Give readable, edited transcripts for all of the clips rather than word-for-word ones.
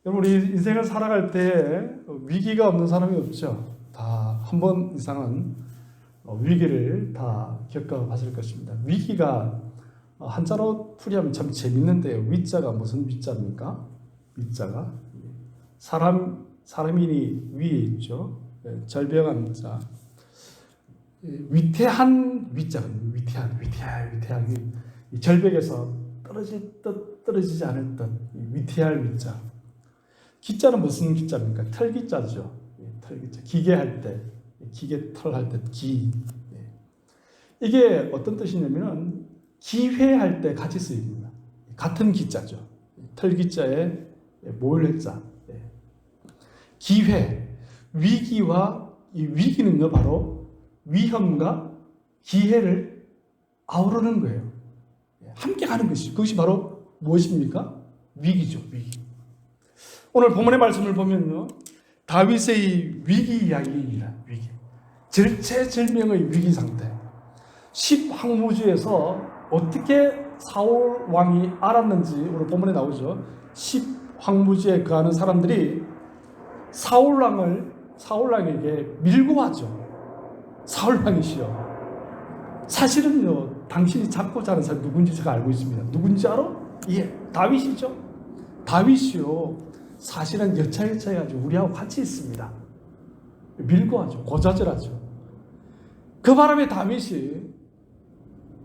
여러분, 우리 인생을 살아갈 때 위기가 없는 사람이 없죠. 다 한 번 이상은 위기를 다 겪어봤을 것입니다. 위기가 한자로 풀이하면 참 재밌는데요. 위자가 무슨 위자입니까? 위자가 사람인이 위에 있죠. 절병한 자. 위태한 위자, 위태한 이 절벽에서 떨어지지 않을 듯 위태할 위자. 기자는 무슨 기자입니까? 털기자죠. 털기자. 기계할 때, 기계 털할 때 기. 이게 어떤 뜻이냐면은 기회할 때 같이 쓰입니다. 같은 기자죠. 털기자에 모을자. 기회, 위기와 이 위기는요 바로 위험과 기회를 아우르는 거예요. 함께 가는 것이 그것이 바로 무엇입니까? 위기죠. 위기. 오늘 본문의 말씀을 보면요 다윗의 위기 이야기입니다. 위기. 절체절명의 위기 상태. 10황무지에서 어떻게 사울 왕이 알았는지 오늘 본문에 나오죠. 10황무지에 거하는 사람들이 사울왕에게 밀고 하죠. 사울왕이시여, 사실은요 당신이 잡고자 하는 사람이 누군지 제가 알고 있습니다. 누군지 알아? 예, 다윗이죠. 다윗이요 사실은 여차여차해가지고 우리하고 같이 있습니다. 밀고 하죠. 고자질하죠. 그 바람에 다윗이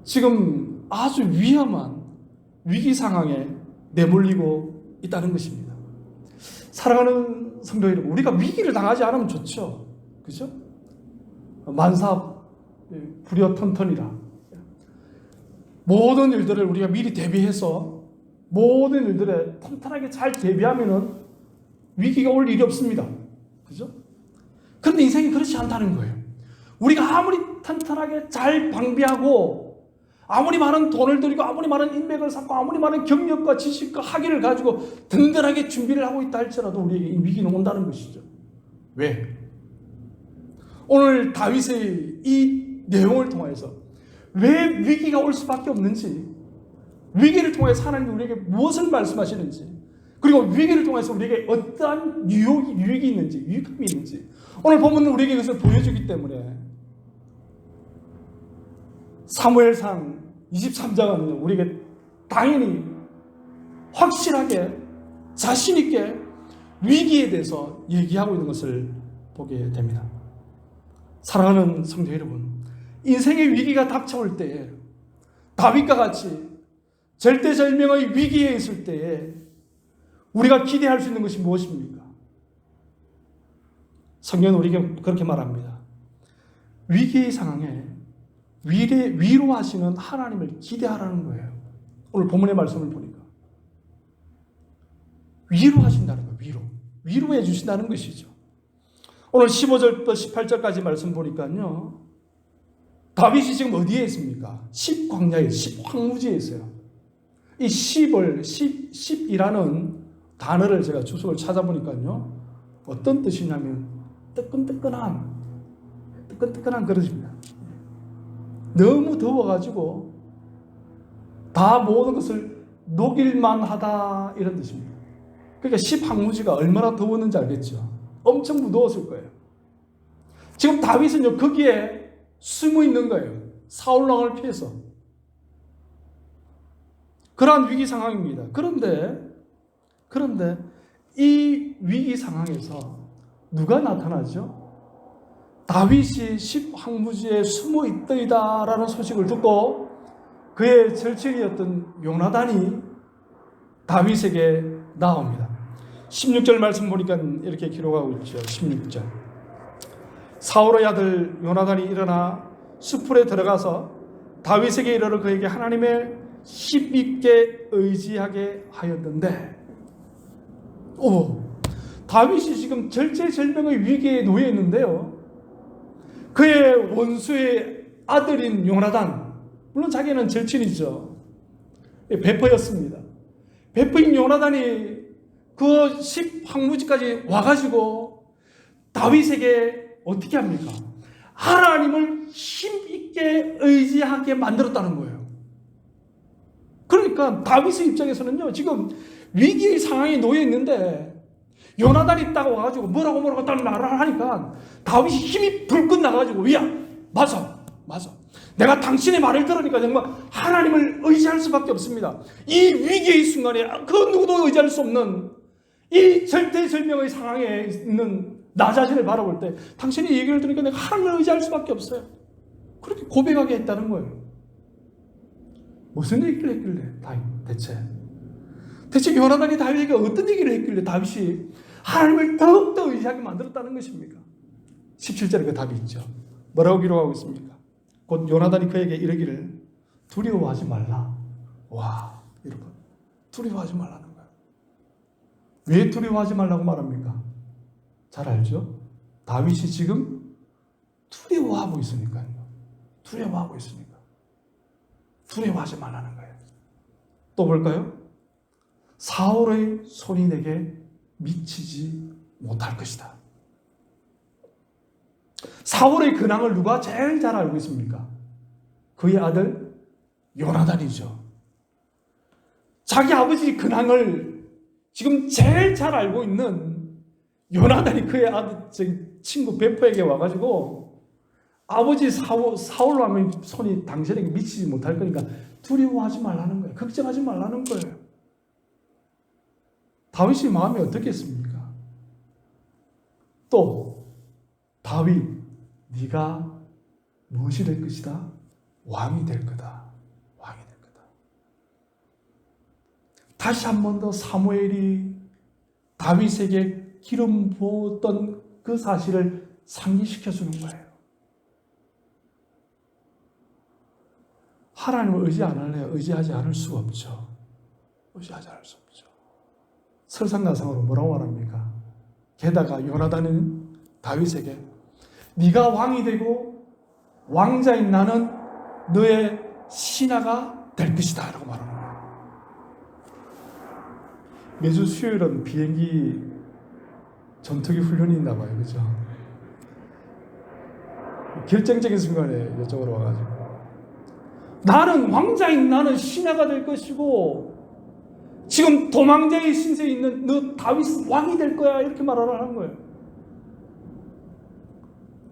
지금 아주 위험한 위기 상황에 내몰리고 있다는 것입니다. 사랑하는 성도 여러분, 우리가 위기를 당하지 않으면 좋죠. 그죠? 만사 불여턴턴이라. 모든 일들을 우리가 미리 대비해서 모든 일들에 튼튼하게 잘 대비하면은 위기가 올 일이 없습니다. 그죠? 그런데 인생이 그렇지 않다는 거예요. 우리가 아무리 튼튼하게 잘 방비하고 아무리 많은 돈을 들이고 아무리 많은 인맥을 쌓고 아무리 많은 경력과 지식과 학위를 가지고 든든하게 준비를 하고 있다 할지라도 우리에게 이 위기는 온다는 것이죠. 왜? 오늘 다윗의 이 내용을 통해서 왜 위기가 올 수밖에 없는지, 위기를 통해서 하나님이 우리에게 무엇을 말씀하시는지, 그리고 위기를 통해서 우리에게 어떠한 유익이 있는지, 유익함이 있는지 오늘 본문은 우리에게 그것을 보여주기 때문에 사무엘상 23장은 우리에게 당연히 확실하게 자신있게 위기에 대해서 얘기하고 있는 것을 보게 됩니다. 사랑하는 성도 여러분, 인생의 위기가 닥쳐올 때에 다윗과 같이 절대절명의 위기에 있을 때에 우리가 기대할 수 있는 것이 무엇입니까? 성경은 우리에게 그렇게 말합니다. 위기의 상황에 위로하시는 하나님을 기대하라는 거예요. 오늘 본문의 말씀을 보니까 위로하신다는 거예요. 위로해 주신다는 것이죠. 오늘 15절부터 18절까지 말씀 보니까요 다윗이 지금 어디에 있습니까? 10광야에 10황무지에 있어요. 이 10이라는 단어를 제가 주석을 찾아보니까요 어떤 뜻이냐면 뜨끈뜨끈한 그릇입니다. 너무 더워가지고 다 모든 것을 녹일만 하다 이런 뜻입니다. 그러니까 10황무지가 얼마나 더웠는지 알겠죠. 엄청 무더웠을 거예요. 지금 다윗은요 거기에 숨어 있는 거예요. 사울왕을 피해서. 그러한 위기 상황입니다. 그런데 이 위기 상황에서 누가 나타나죠? 다윗이 10황무지에 숨어 있더이다라는 소식을 듣고 그의 절친이었던 요나단이 다윗에게 나옵니다. 16절 말씀 보니까 이렇게 기록하고 있죠. 16절. 사울의 아들 요나단이 일어나 숲풀에 들어가서 다윗에게 이르러 그에게 하나님의 힘있게 의지하게 하였는데, 다윗이 지금 절체절명의 위기에 놓여 있는데요. 그의 원수의 아들인 요나단, 물론 자기는 절친이죠. 베퍼였습니다. 베퍼인 요나단이 그 10황무지까지 와가지고 다윗에게 어떻게 합니까? 하나님을 힘있게 의지하게 만들었다는 거예요. 그러니까 다윗의 입장에서는요, 지금 위기의 상황에 놓여 있는데 요나단이 딱 와가지고 뭐라고 딱 말을 하니까 다윗이 힘이 불끈 나가지고 야 맞아. 내가 당신의 말을 들으니까 정말 하나님을 의지할 수밖에 없습니다. 이 위기의 순간에 그 누구도 의지할 수 없는 이 절대절명의 상황에 있는 나 자신을 바라볼 때 당신이 얘기를 들으니까 내가 하나님을 의지할 수밖에 없어요. 그렇게 고백하게 했다는 거예요. 무슨 얘기를 했길래 다윗 대체 요나단이 다윗에게 어떤 얘기를 했길래 다윗이 하나님을 더욱더 의지하게 만들었다는 것입니까? 17절에 그 답이 있죠. 뭐라고 기록하고 있습니까? 곧 요나단이 그에게 이르기를 두려워하지 말라. 와, 여러분, 두려워하지 말라는 거예요. 왜 두려워하지 말라고 말합니까? 잘 알죠? 다윗이 지금 두려워하고 있으니까요. 두려워하지 말라는 거예요. 또 볼까요? 사울의 손이 내게 미치지 못할 것이다. 사울의 근황을 누가 제일 잘 알고 있습니까? 그의 아들 요나단이죠. 자기 아버지 근황을 지금 제일 잘 알고 있는 요나단이 그의 아들 친구 베프에게 와가지고 아버지 사울 왕의 손이 당신에게 미치지 못할 거니까 두려워하지 말라는 거예요. 걱정하지 말라는 거예요. 다윗의 마음이 어떻겠습니까? 또 다윗 네가 무엇이 될 것이다? 왕이 될 거다. 다시 한 번 더 사무엘이 다윗에게 기름 부었던 그 사실을 상기시켜 주는 거예요. 하나님을 의지 안 할래요? 의지하지 않을 수가 없죠. 설상가상으로 뭐라고 말합니까? 게다가 요나단은 다윗에게 네가 왕이 되고 왕자인 나는 너의 신하가 될 것이다 라고 말합니다. 매주 수요일은 비행기 전투기 훈련이 있나 봐요. 그죠? 결정적인 순간에 이쪽으로 와가지고 나는 왕자인 나는 신하가 될 것이고 지금 도망자의 신세에 있는 너 다윗 왕이 될 거야 이렇게 말하는 거예요.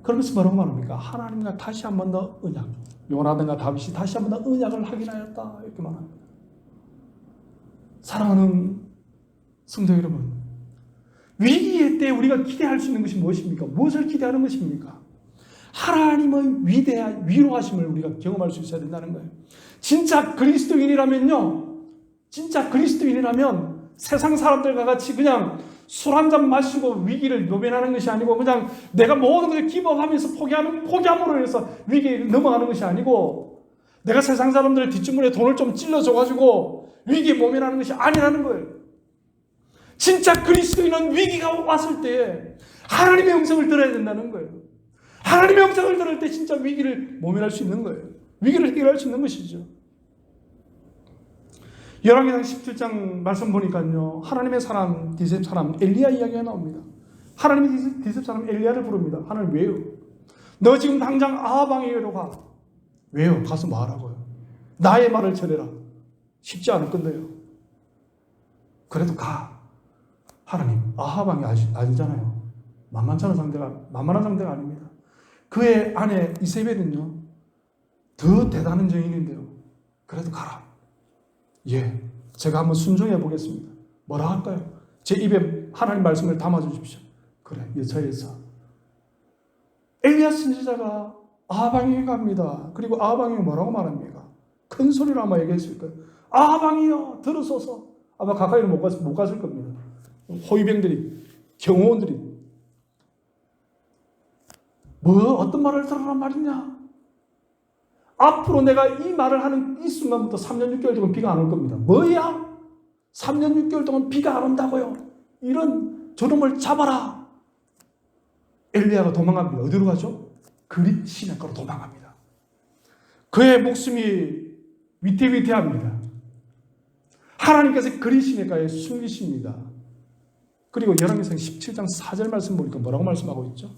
그러면서 뭐라고 말합니까? 하나님과 다시 한 번 더 언약, 요나단과 다윗이 다시 한 번 더 언약을 확인하였다 이렇게 말합니다. 사랑하는 성도 여러분, 위기의 때 우리가 기대할 수 있는 것이 무엇입니까? 무엇을 기대하는 것입니까? 하나님의 위로하심을 우리가 경험할 수 있어야 된다는 거예요. 진짜 그리스도인이라면 세상 사람들과 같이 그냥 술 한잔 마시고 위기를 노변하는 것이 아니고 그냥 내가 모든 것을 기복하면서 포기함으로 해서 위기를 넘어가는 것이 아니고 내가 세상 사람들 뒷주머니에 돈을 좀 찔러줘가지고 위기에 모면하는 것이 아니라는 거예요. 진짜 그리스도인은 위기가 왔을 때 하나님의 음성을 들어야 된다는 거예요. 하나님의 음성을 들을 때 진짜 위기를 모면할 수 있는 거예요. 위기를 해결할 수 있는 것이죠. 열왕기상 17장 말씀 보니까요. 하나님의 사람, 디셉 사람 엘리야 이야기가 나옵니다. 하나님이 디셉 사람 엘리야를 부릅니다. 하나님 왜요? 너 지금 당장 아합 왕에게로 가. 왜요? 가서 뭐 하라고요? 나의 말을 전해라. 쉽지 않을 건데요. 그래도 가. 하나님, 아합 왕이 아니잖아요. 만만한 상대가 아닙니다. 그의 아내 이세벨은요, 더 대단한 여인인데요. 그래도 가라. 예, 제가 한번 순종해 보겠습니다. 뭐라 할까요? 제 입에 하나님 말씀을 담아 주십시오. 그래, 여차여차. 엘리야 선지자가 아합 왕에게 갑니다. 그리고 아합 왕이 뭐라고 말합니까? 큰 소리로 아마 얘기했을 거예요. 아합 왕이여, 들어서서. 아마 가까이는 못 갔을 겁니다. 호위병들이, 경호원들이 어떤 말을 들으란 말이냐? 앞으로 내가 이 말을 하는 이 순간부터 3년 6개월 동안 비가 안 올 겁니다. 뭐야? 3년 6개월 동안 비가 안 온다고요? 이런 저놈을 잡아라. 엘리야가 도망갑니다. 어디로 가죠? 그릿 시내가로 도망갑니다. 그의 목숨이 위태위태합니다. 하나님께서 그릿 시내가에 숨기십니다. 그리고 열왕기상 17장 4절 말씀 보니까 뭐라고 말씀하고 있죠?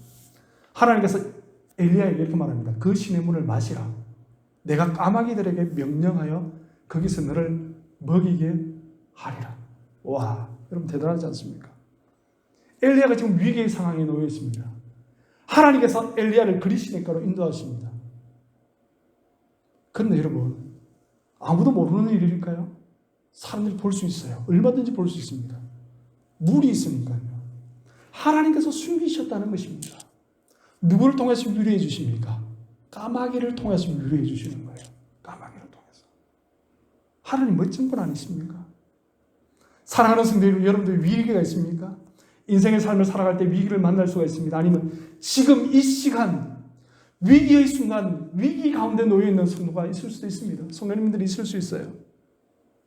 하나님께서 엘리야에게 이렇게 말합니다. 그 시냇물을 마시라. 내가 까마귀들에게 명령하여 거기서 너를 먹이게 하리라. 와, 여러분 대단하지 않습니까? 엘리야가 지금 위기의 상황에 놓여 있습니다. 하나님께서 엘리야를 그리시네가로 인도하십니다. 그런데 여러분, 아무도 모르는 일일까요? 사람들이 볼 수 있어요. 얼마든지 볼 수 있습니다. 물이 있으니까요. 하나님께서 숨기셨다는 것입니다. 누구를 통해서 위로해 주십니까? 까마귀를 통해서 위로해 주시는 거예요. 까마귀를 통해서. 하나님 멋진 분 아니십니까? 사랑하는 성도들, 여러분들 위기가 있습니까? 인생의 삶을 살아갈 때 위기를 만날 수가 있습니다. 아니면 지금 이 시간 위기의 순간, 위기 가운데 놓여 있는 성도가 있을 수도 있습니다. 성도님들이 있을 수 있어요.